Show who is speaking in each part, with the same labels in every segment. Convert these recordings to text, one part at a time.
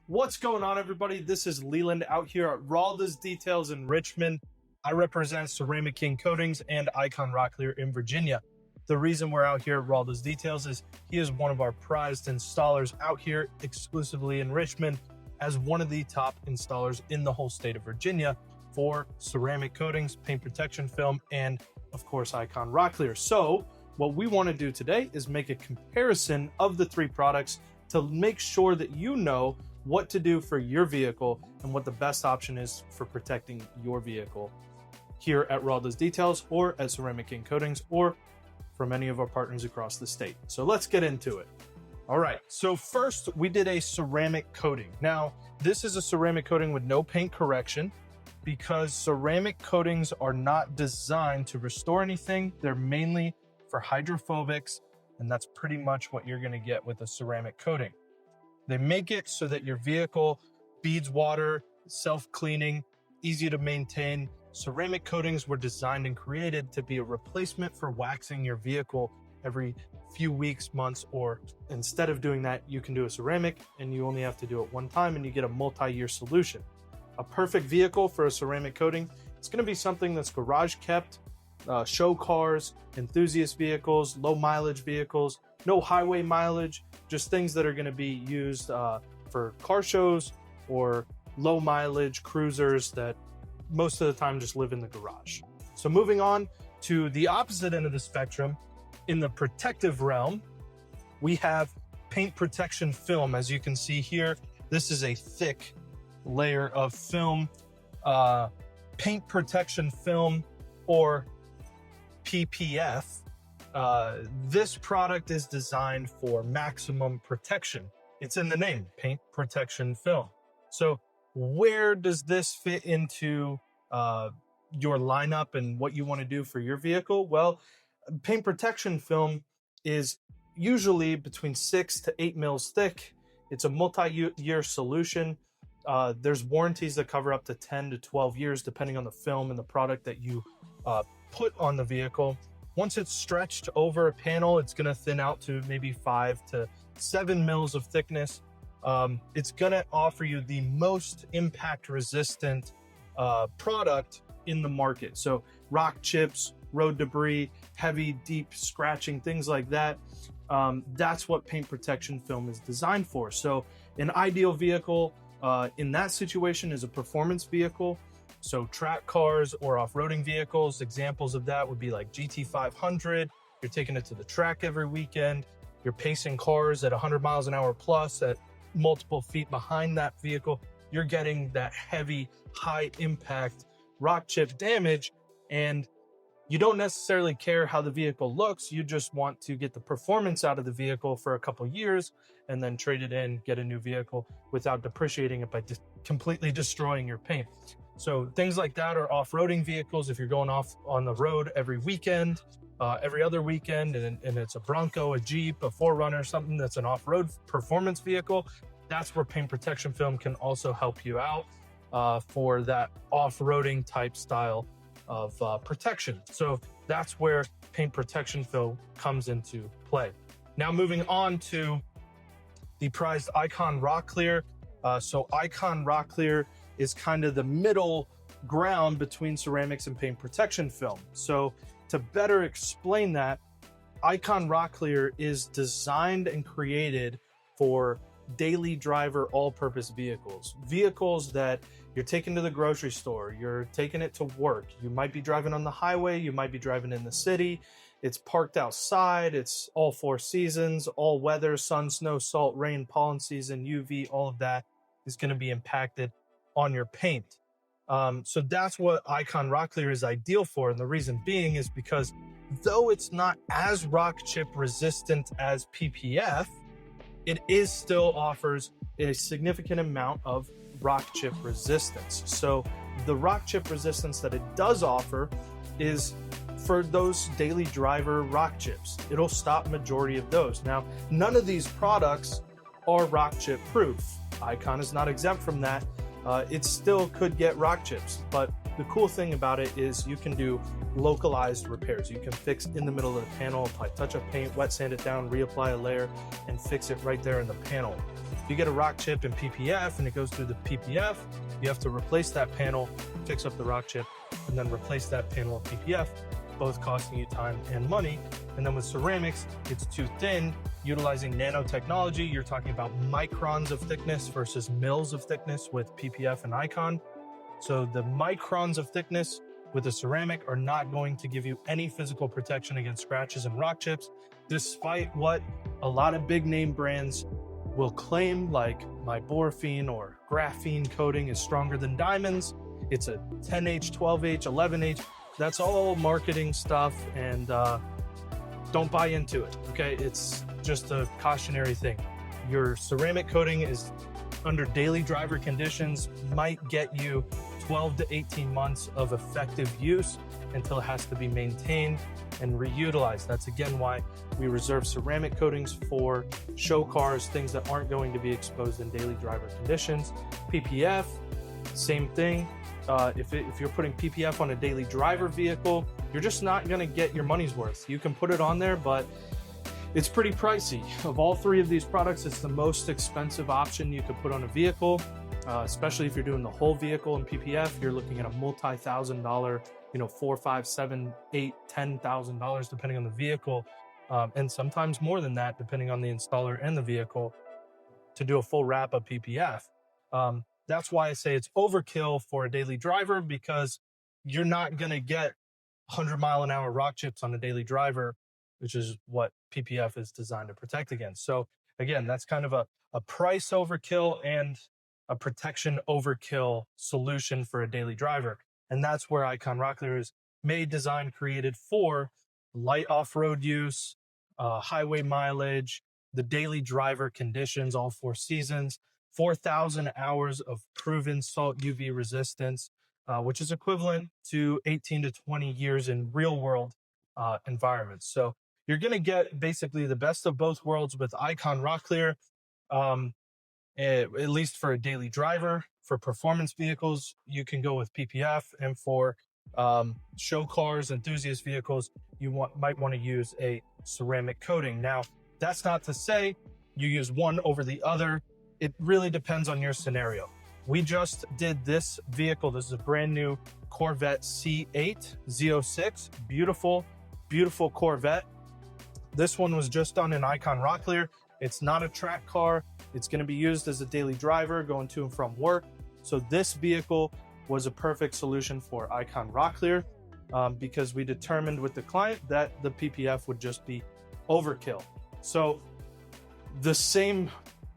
Speaker 1: What's going on, everybody? This is Leland out here at Ralda's Details in Richmond. I represent Ceramic King Coatings and Icon Rocklear in Virginia. The reason we're out here at Ralda's Details is he is one of our prized installers out here exclusively in Richmond as one of the top installers in the whole state of Virginia for ceramic coatings, paint protection film, and of course, Icon Rocklear. So what we want to do today is make a comparison of the three products to make sure that you know what to do for your vehicle and what the best option is for protecting your vehicle here at Ralda's Details or at Ceramic King Coatings or from any of our partners across the state. So let's get into it. All right, so first we did a ceramic coating. Now, this is a ceramic coating with no paint correction because ceramic coatings are not designed to restore anything. They're mainly for hydrophobics, and that's pretty much what you're gonna get with a ceramic coating. They make it so that your vehicle beads water, self-cleaning, easy to maintain. Ceramic coatings were designed and created to be a replacement for waxing your vehicle every few weeks, months, or instead of doing that, you can do a ceramic and you only have to do it one time and you get a multi-year solution. A perfect vehicle for a ceramic coating, it's gonna be something that's garage kept, show cars, enthusiast vehicles, low mileage vehicles, no highway mileage, just things that are going to be used for car shows or low mileage cruisers that most of the time just live in the garage. So moving on to the opposite end of the spectrum, in the protective realm, we have paint protection film. As you can see here, this is a thick layer of film, paint protection film, or PPF. This product is designed for maximum protection. It's in the name, paint protection film. So where does this fit into your lineup and what you want to do for your vehicle? Well, paint protection film is usually between 6 to 8 mils thick. It's a multi-year solution. There's warranties that cover up to 10 to 12 years, depending on the film and the product that you put on the vehicle. Once it's stretched over a panel, it's going to thin out to maybe 5 to 7 mils of thickness. It's going to offer you the most impact resistant product in the market. So rock chips, road debris, heavy, deep scratching, things like that. That's what paint protection film is designed for. So an ideal vehicle in that situation is a performance vehicle. So track cars or off-roading vehicles, examples of that would be like GT500. You're taking it to the track every weekend. You're pacing cars at 100 miles an hour plus at multiple feet behind that vehicle. You're getting that heavy, high impact rock chip damage, and you don't necessarily care how the vehicle looks. You just want to get the performance out of the vehicle for a couple years and then trade it in, get a new vehicle without depreciating it by completely destroying your paint. So things like that are off-roading vehicles. If you're going off on the road every weekend, every other weekend, and it's a Bronco, a Jeep, a 4Runner, something that's an off-road performance vehicle, that's where paint protection film can also help you out for that off-roading type style of protection. So that's where paint protection film comes into play. Now moving on to the prized Icon Rocklear. So Icon Rocklear is kind of the middle ground between ceramics and paint protection film. So to better explain that, Icon Rocklear is designed and created for daily driver all-purpose vehicles that you're taking to the grocery store, you're taking it to work, you might be driving on the highway, you might be driving in the city, it's parked outside, it's all 4 seasons, all weather, sun, snow, salt, rain, pollen season, UV, all of that is going to be impacted on your paint. So that's what Icon Rocklear is ideal for. And the reason being is because though it's not as rock chip resistant as PPF, it still offers a significant amount of rock chip resistance. So the rock chip resistance that it does offer is for those daily driver rock chips. It'll stop majority of those. Now, none of these products are rock chip proof. Icon is not exempt from that. It still could get rock chips, but the cool thing about it is you can do localized repairs. You can fix in the middle of the panel, apply touch-up paint, wet sand it down, reapply a layer, and fix it right there in the panel. If you get a rock chip in PPF and it goes through the PPF, you have to replace that panel, fix up the rock chip, and then replace that panel of PPF, both costing you time and money. And then with ceramics, it's too thin. Utilizing nanotechnology, you're talking about microns of thickness versus mils of thickness with PPF and Icon. So the microns of thickness with a ceramic are not going to give you any physical protection against scratches and rock chips, despite what a lot of big name brands will claim, like my Borphine or graphene coating is stronger than diamonds. It's a 10H, 12H, 11H. That's all marketing stuff, and don't buy into it, okay? It's just a cautionary thing. Your ceramic coating is under daily driver conditions, might get you 12 to 18 months of effective use until it has to be maintained and reutilized. That's again why we reserve ceramic coatings for show cars, things that aren't going to be exposed in daily driver conditions. PPF, same thing. If you're putting PPF on a daily driver vehicle, you're just not going to get your money's worth. You can put it on there, but it's pretty pricey. Of all three of these products, it's the most expensive option you could put on a vehicle, especially if you're doing the whole vehicle in PPF. You're looking at a multi-$1,000, $4, $5, $7, $8, $10,000, depending on the vehicle, and sometimes more than that, depending on the installer and the vehicle, to do a full wrap of PPF. That's why I say it's overkill for a daily driver, because you're not going to get 100-mile-an-hour rock chips on a daily driver, which is what PPF is designed to protect against. So again, that's kind of a price overkill and a protection overkill solution for a daily driver. And that's where Icon Rocklear is made, designed, created for light off-road use, highway mileage, the daily driver conditions, all 4 seasons, 4,000 hours of proven salt UV resistance, which is equivalent to 18 to 20 years in real world environments. So you're going to get basically the best of both worlds with Icon Rocklear, at least for a daily driver. For performance vehicles, you can go with PPF, and for show cars, enthusiast vehicles, you might want to use a ceramic coating. Now, that's not to say you use one over the other. It really depends on your scenario. We just did this vehicle. This is a brand new Corvette C8 Z06. Beautiful, beautiful Corvette. This one was just done in Icon Rocklear. It's not a track car. It's going to be used as a daily driver going to and from work. So this vehicle was a perfect solution for Icon Rocklear, because we determined with the client that the PPF would just be overkill. So the same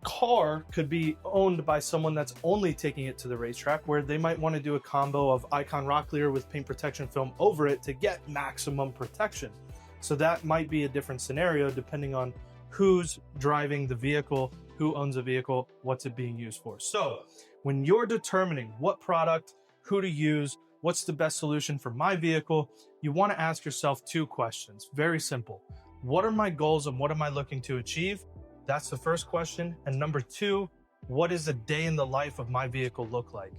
Speaker 1: car could be owned by someone that's only taking it to the racetrack, where they might want to do a combo of Icon Rocklear with paint protection film over it to get maximum protection. So that might be a different scenario depending on who's driving the vehicle, who owns the vehicle, what's it being used for. So when you're determining what product, who to use, what's the best solution for my vehicle, you want to ask yourself 2 questions. Very simple. What are my goals and what am I looking to achieve? That's the first question. And number 2, what does a day in the life of my vehicle look like?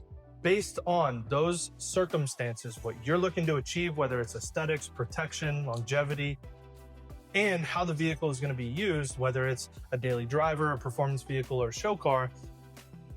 Speaker 1: Based on those circumstances, what you're looking to achieve, whether it's aesthetics, protection, longevity, and how the vehicle is going to be used, whether it's a daily driver, a performance vehicle, or a show car,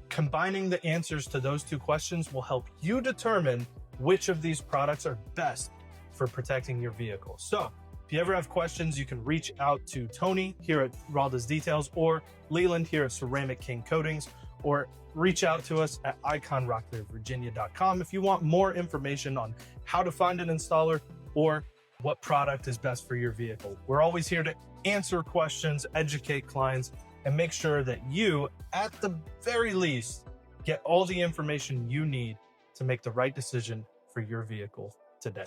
Speaker 1: combining the answers to those 2 questions will help you determine which of these products are best for protecting your vehicle. So if you ever have questions, you can reach out to Tony here at Ralda's Details, or Leland here at Ceramic King Coatings, or reach out to us at iconrocklearvirginia.com if you want more information on how to find an installer or what product is best for your vehicle. We're always here to answer questions, educate clients, and make sure that you, at the very least, get all the information you need to make the right decision for your vehicle today.